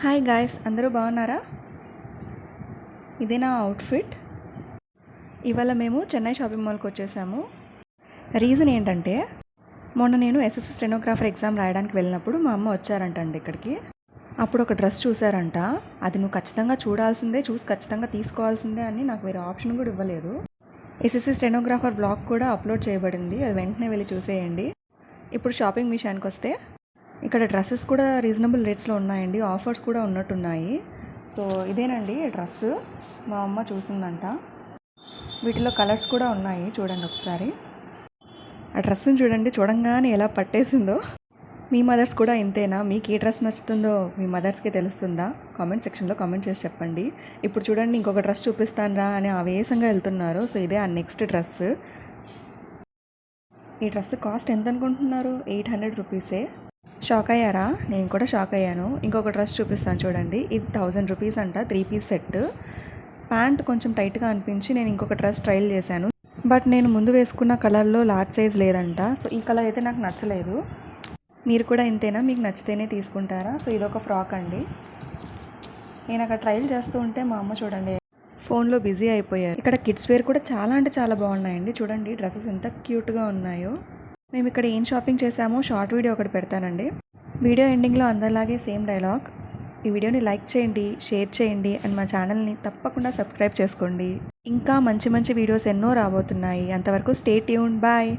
Hi guys, అందరూ బాగున్నారా? ఇదే నా అవుట్ఫిట్. ఇవాళ మేము చెన్నై షాపింగ్ మాల్కి వచ్చేసాము. రీజన్ ఏంటంటే, మొన్న నేను ఎస్ఎస్సి స్టెనోగ్రాఫర్ ఎగ్జామ్ రాయడానికి వెళ్ళినప్పుడు మా అమ్మ వచ్చారంటండి ఇక్కడికి. అప్పుడు ఒక డ్రెస్ చూసారంట. అది నువ్వు ఖచ్చితంగా చూడాల్సిందే, చూసి ఖచ్చితంగా తీసుకోవాల్సిందే అని నాకు వేరే ఆప్షన్ కూడా ఇవ్వలేదు. ఎస్ఎస్సి స్టెనోగ్రాఫర్ బ్లాగ్ కూడా అప్లోడ్ చేయబడింది, అది వెంటనే వెళ్ళి చూసేయండి. ఇప్పుడు షాపింగ్ విషయానికి వస్తే, ఇక్కడ డ్రెస్సెస్ కూడా రీజనబుల్ రేట్స్లో ఉన్నాయండి, ఆఫర్స్ కూడా ఉన్నట్టున్నాయి. సో ఇదేనండి డ్రెస్ మా అమ్మ చూసిందంట. వీటిలో కలర్స్ కూడా ఉన్నాయి, చూడండి ఒకసారి. ఆ డ్రెస్ని చూడండి, చూడంగానే ఎలా పట్టేసిందో. మీ మదర్స్ కూడా ఇంతేనా? మీకు ఏ డ్రెస్ నచ్చుతుందో మీ మదర్స్కి తెలుస్తుందా? కామెంట్ సెక్షన్లో కామెంట్ చేసి చెప్పండి. ఇప్పుడు చూడండి, ఇంకొక డ్రెస్ చూపిస్తానరా అని ఆవేశంగా వెళ్తున్నారు. సో ఇదే ఆ నెక్స్ట్ డ్రెస్. ఈ డ్రెస్ కాస్ట్ ఎంత అనుకుంటున్నారు? 800 రూపీసే. షాక్ అయ్యారా? నేను కూడా షాక్ అయ్యాను. ఇంకొక డ్రెస్ చూపిస్తాను చూడండి. ఇది 1000 రూపీస్ అంట, 3 పీస్ సెట్. ప్యాంట్ కొంచెం టైట్గా అనిపించి నేను ఇంకొక డ్రెస్ ట్రైల్ చేశాను. బట్ నేను ముందు వేసుకున్న కలర్లో లార్జ్ సైజ్ లేదంట. సో ఈ కలర్ అయితే నాకు నచ్చలేదు. మీరు కూడా ఇంతేనా? మీకు నచ్చితేనే తీసుకుంటారా? సో ఇదొక ఫ్రాక్ అండి. నేను అక్కడ ట్రైల్ చేస్తూ ఉంటే మా అమ్మ చూడండి ఫోన్లో బిజీ అయిపోయారు. ఇక్కడ కిడ్స్ వేర్ కూడా చాలా అంటే చాలా బాగున్నాయండి. చూడండి డ్రెస్సెస్ ఎంత క్యూట్గా ఉన్నాయో. మేము ఇక్కడ ఏం షాపింగ్ చేసామో షార్ట్ వీడియో ఒకటి పెడతానండి. వీడియో ఎండింగ్లో అందరిలాగే సేమ్ డైలాగ్. ఈ వీడియోని లైక్ చేయండి, షేర్ చేయండి అండ్ మా ఛానల్ని తప్పకుండా సబ్స్క్రైబ్ చేసుకోండి. ఇంకా మంచి మంచి వీడియోస్ ఎన్నో రాబోతున్నాయి. అంతవరకు స్టే ట్యూన్డ్. బాయ్.